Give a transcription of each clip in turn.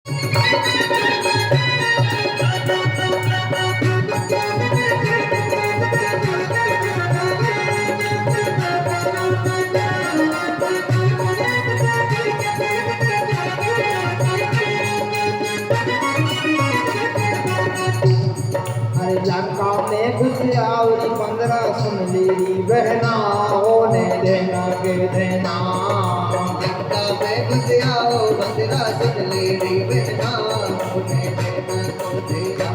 लंका में घुस आवरी 15 सुन लेरी बहना होने देना के देना। लंका में घुस आओ 15 सुन लेरी बहना होने देना को देना।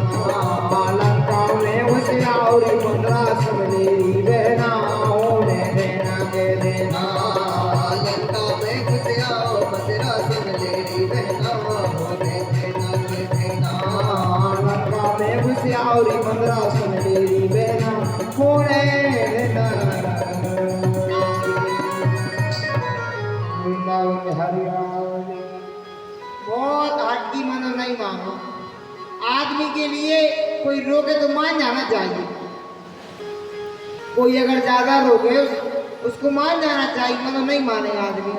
लंका में घुस आवरी 15 सुन लेरी बहना होने देना के देना। लंका में घुस आओ 15 सुन लेरी बहना होने देना के देना। लंका में घुस आवरी 15 सुन लेरी बहना होने देना। वृंदावन हरियाणा बहुत हटकी मानो नहीं मानो। आदमी के लिए कोई रोके तो मान जाना चाहिए। कोई अगर ज्यादा रोके उसको मान जाना चाहिए, मतलब नहीं माने आदमी।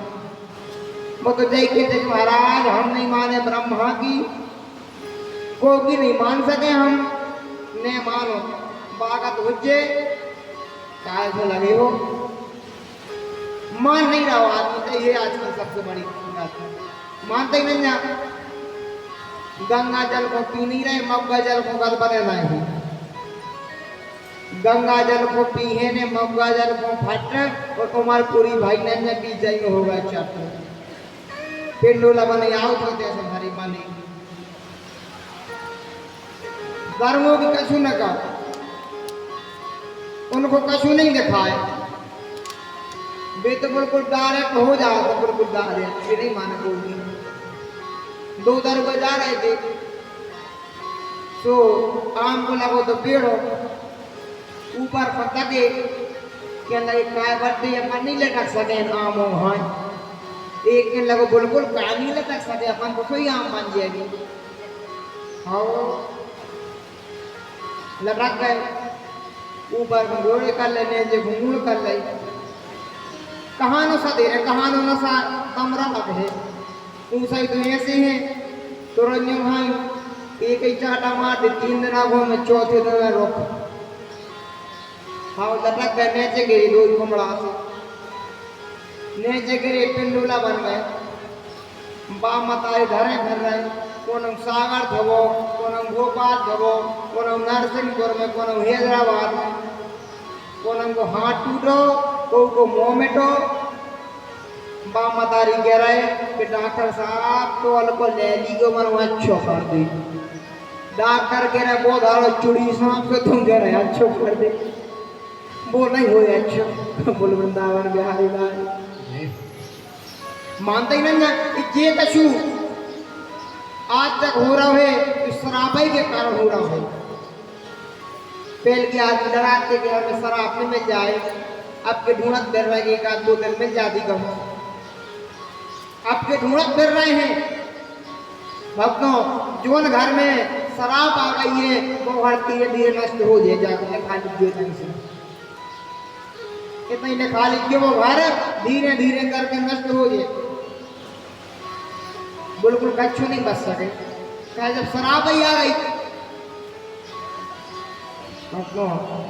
वो तो जय के देख महाराज हम नहीं माने ब्रह्मा की, कोई नहीं मान सके हम ने मानो बागत हुज्जे काय से लगे हो। मान नहीं रहा आदमी, तो ये आजकल सबसे बड़ी बात है, मानते ही नहीं। गंगा जल को पी नहीं रहे, मग्गा जल को गल बने नहीं। गंगा जल को पीहे ने मग्गा जल को फट और कुमार पूरी भाई ने पी जाएंगे होगा चट। पिंडोला बने आओ तो जैसे हरी मानी धर्मों की कछु न का, उनको कछु नहीं दिखाए। वे तो बिल्कुल डायरेक्ट हो जाओ तो बिल्कुल डायरेक्ट, ये नहीं माने कोई। 2 दर बजा रहे थे तो आम को लगो तो पेड़ हो ऊपर पत्ता के लगे काय बढ़ते अपन नहीं लटक सके आम हो। हाँ एक के लगो बिल्कुल काय नहीं लटक सके अपन को कोई आम बन जाएगी। हाँ लटक गए ऊपर घोड़े कर लेने जो घूंघूड़ कर ले। कहाँ न सा दे रहे, कहाँ न सा कमरा लग है ऊंचा ही तो ऐसे हैं तो रंजो भाई एक ही चाटा मार दे 3 दिन आगो में चौथे दिन रोक। हाँ लटक गए नीचे गिरी 2 कमड़ा से नीचे गिरे पिंडूला बन गए। बाप मतारी धरे फिर रहे, कोनम सागर धबो, कोनम भोपाल धबो, कोनम नरसिंहपुर में, कोनम हैदराबाद में। कोनम को हाथ टूटो को मुँह मिटो। बाप मतारी कह रहे कि डॉक्टर साहब तो अलको ले ली को मन अच्छो कर दे। डॉक्टर कह रहे वो धारो चुड़ी सांप से तुम कह रहे अच्छो कर दे, वो नहीं हो अच्छो। बोल वृंदावन बिहारी लाल मानते ही नहीं ये कछु आज तक हो रहा है तो शराबी के कारण हो रहा है। पहले के आदमी डराते कि हमें शराब नहीं मिल जाए, अब के ढूंढत फिर रहे 1-2 दिन मिल जाती कम। अब के ढूंढत फिर रहे हैं भक्तों, जोन घर में शराब आ गई है वो घर धीरे धीरे नष्ट हो जाएगा। खाली इतना ही लिखा लीजिए वो घर धीरे धीरे करके नष्ट हो जाए, बिल्कुल कच्छु नहीं बच सके। क्या जब शराब ही आ गई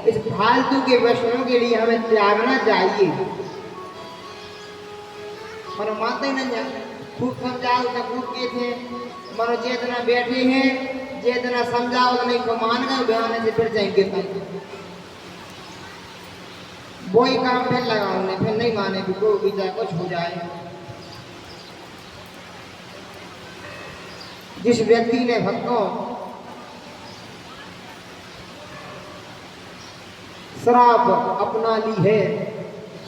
इस फालतू के वैष्णव के लिए हमें त्यागना चाहिए। मनो मानते ही नहीं, खूब समझाओ तो खूब के थे मनो चेतना बैठे हैं, चेतना समझाओ तो नहीं को मान गए बहाने से फिर जाएंगे तक वही काम फिर लगाओ नहीं, फिर नहीं माने भी कोई भी जाए कुछ हो जाए। जिस व्यक्ति ने भक्तों शराब अपना ली है,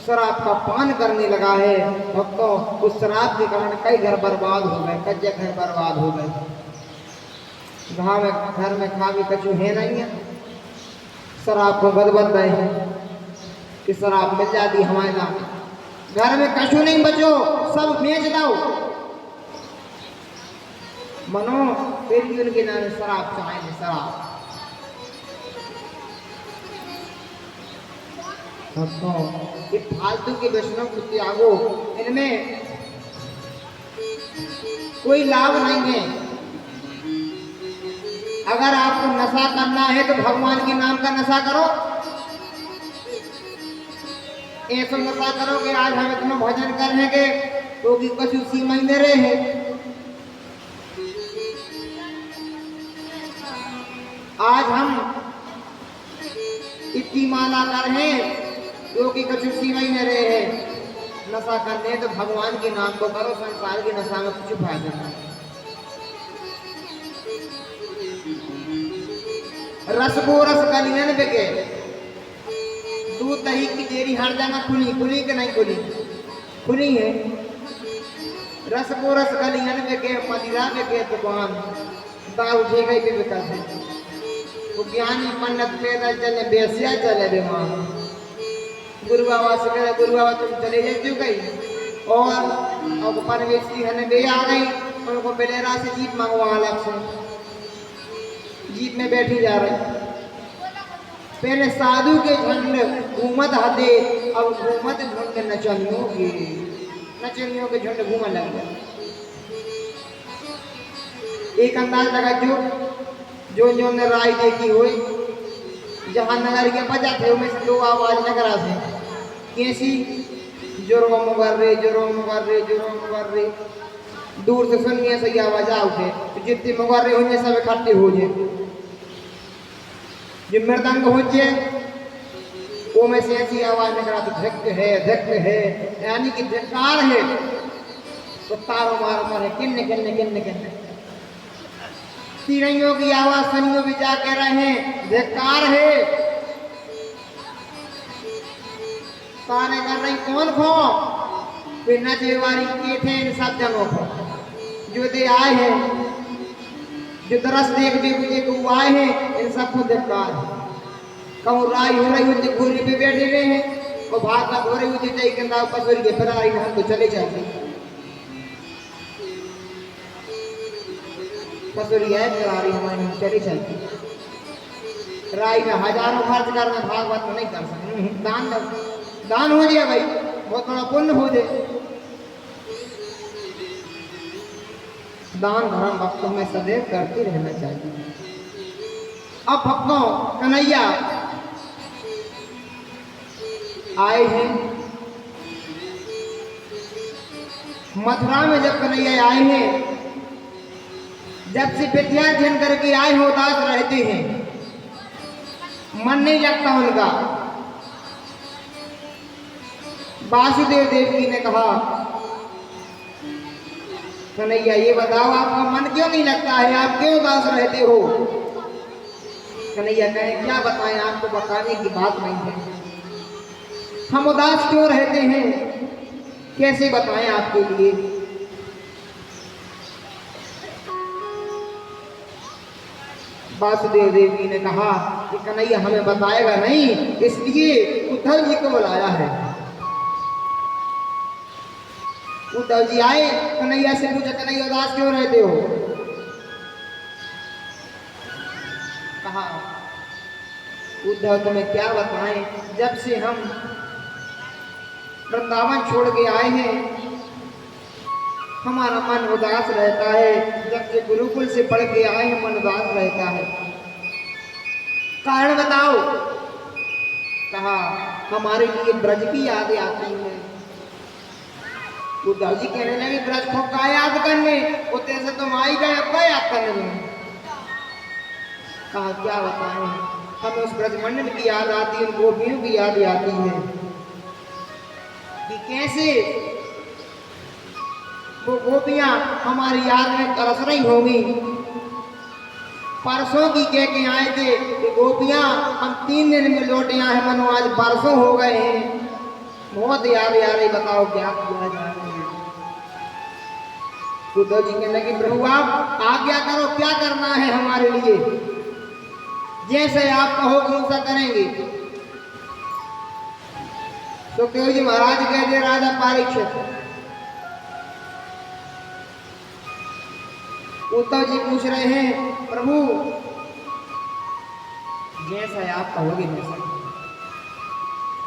शराब का पान करने लगा है भक्तों, उस शराब के कारण कई घर बर्बाद हो गए, कच्चे घर बर्बाद हो गए। घर में खावी कछु है नहीं है, शराब को बदबद रहे हैं कि शराब मिल जाती हमारे नाम। घर में कछु नहीं बचो, सब बेच दो। मनो फिर भी उनके नाम शराब चाहेंगे शराब। ये फालतू के व्यसनों को त्यागो, इनमें कोई लाभ नहीं है। अगर आपको नशा करना है तो भगवान के नाम का नशा करो। ऐसा नशा करो कि आज हम इतना भजन करेंगे तो कि कुछ उसी महीने रहे। आज हम इतनी माला कर हैं जो कि कुछ उसी महीने रहे। नशा करने तो भगवान के नाम को करो, संसार के नशा में कुछ फायदा नहीं। रस को रस गलियन बिके, दूध दही की डेरी हर जगह खुली, खुली कि नहीं खुली? खुली है। रस को रस गलियन बिके, मदिरा बिके दुकान, दारू ठेके पे बिका है। तो ज्ञानी पंडित पैदल चले, बेसिया चले बीमार। गुरु बाबा से कहे, गुरु बाबा तुम चले जाते गई और परवेश की हने बे आ गई, उनको बेलेरा से जीप मंगवा अलग से, जीप में बैठी जा रही। पहले साधु के झुंड घूमत हते, अब घूमत झुंड नचनियों के झुंड घूमने लग गए। एक अंदाज लगा जो ने राय देखी हुई, जहां नगर के बजा थे उनमें से दो आवाज नगरा से कैसी, जोरो मुगर रे, जोरो मुगर रे, जोरो मुगर रे। दूर से सुनिए सही आवाज आ उठे, तो जितने मुगर रे उनमें सब इकट्ठे हो जाए। जो मृदंग हो जाए वो में से ऐसी आवाज निकला तो धक्क है, यानी कि धिक्कार है। तो तारो मारो मारे किन्ने किन्ने किन्ने किन्ने तीरइयों की आवाज सुनियो भी जा कह रहे हैं धिक्कार है। ताने कर रही कौन खो, फिर नचे वाली के थे इन सब जनों को जो दे आए हैं, जो तरस देख मुझे को आए हैं, इन सबको धिक्कार है। कहूँ राय हो रही होती घोड़ी पे बैठे हुए हैं और भाग हो रही होती चाहिए कि ना पसर के फिर आई हम तो चले जाते पसुरी है फिर हमारी चली चलती। राय में हजारों खर्च करना भागवत नहीं कर सकते। दान हो जाए भाई, बहुत बड़ा पुण्य हो जाए। दान धर्म भक्तों में सदैव करते रहना चाहिए। अब भक्तों कन्हैया आए हैं मथुरा में। जब कन्हैया आए हैं, जब से विद्याध्ययन करके आए हो उदास रहते हैं, मन नहीं लगता उनका। वासुदेव देवकी ने कहा कन्हैया ये बताओ आपका मन क्यों नहीं लगता है, आप क्यों उदास रहते हो? कन्हैया कहे क्या बताएं, आपको बताने की बात नहीं है। हम उदास क्यों रहते हैं, कैसे बताएं आपके लिए? वासुदेव देवी ने कहा कि कन्हैया हमें बताएगा नहीं, इसलिए उद्धव जी को बुलाया है। उद्धव जी आए, कन्हैया से पूछा कन्हैया उदास क्यों रहते हो? कहा उद्धव तुम्हें क्या बताएं, जब से हम वृंदावन छोड़ के आए हैं हमारा मन उदास रहता है। जब से गुरुकुल से पढ़ के आए हैं मन उदास रहता है। कारण बताओ? कहा हमारे लिए ब्रज की यादें आती हैं। उद्धव जी कहने लगे ब्रज को क्या याद करने, उतने से तुम आई गए, अब क्या याद करने में? कहा क्या बताएं, हमें उस ब्रज मंडल की याद आती है, उन गोपियों की याद आती है कि कैसे वो गोपियां हमारी याद में तरस रही होंगी। परसों की कह के आए थे कि गोपियां हम 3 दिन में लौटे आए हैं, मनो आज परसों हो गए हैं, बहुत याद आ रही, बताओ क्या किया जाए? उद्धव जी कहने लगे प्रभु आप आज्ञा करो, क्या करना है हमारे लिए, जैसे आप कहोगे वैसा करेंगे। तो सुखदेव जी महाराज कह दे राजा परीक्षित। उद्धव जी पूछ रहे हैं प्रभु जैसा आप कहोगे वैसा।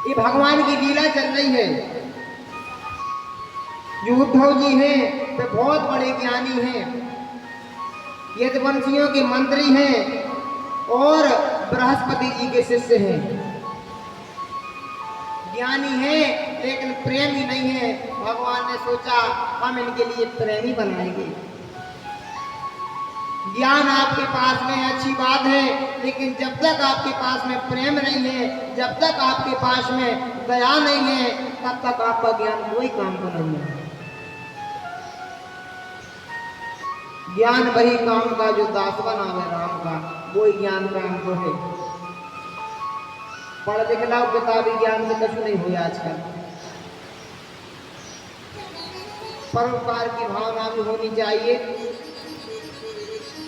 ये भगवान की लीला चल रही है। जो उद्धव जी हैं वे बहुत बड़े ज्ञानी हैं, यदुवंशियों के मंत्री हैं, और बृहस्पति जी के शिष्य हैं। ज्ञानी है लेकिन प्रेमी नहीं है। भगवान ने सोचा हम इनके लिए प्रेमी बनाएंगे। ज्ञान आपके पास में अच्छी बात है, लेकिन जब तक आपके पास में प्रेम नहीं है, जब तक आपके पास में दया नहीं है, तब तक आपका ज्ञान कोई काम को नहीं है। ज्ञान वही काम का जो दास बना है राम का, वही ज्ञान काम को है। पढ़ लिख लो, किताबी ज्ञान से कुछ नहीं हुआ आजकल। परोपकार की भावना भी होनी चाहिए,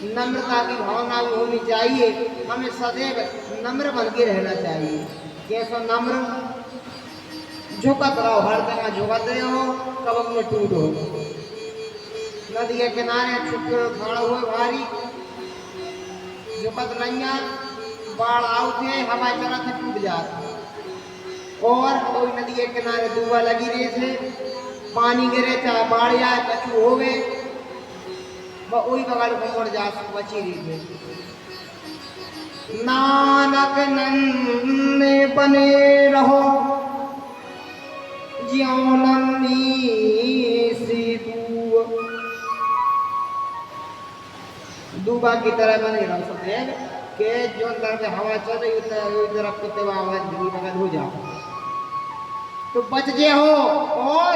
नम्रता की भावना भी होनी चाहिए। हमें सदैव नम्र बन के रहना चाहिए। कैसा नम्र? झुकत रहो, हर जगह झुकत रहो, कब में टूटो। नदी के किनारे छुप खड़ा हुए भारी झुकत नहीं, बाढ़ आउते हवा चलत है टूट जात। और कोई नदी के किनारे दूबा लगी रहे थे, पानी गिरे चाहे बाढ़ जाए, कछु हो गए, वही बगल घूमड़ जा बची रही थे। नानक नन्हे बने रहो, ज्यों नन्ही सी दूबा की तरह बने रहो सदैव, के जो तरफ हवा चल रही उस तरफ कुत्ते आवाज बगल हो जाओ तो बच जे हो। और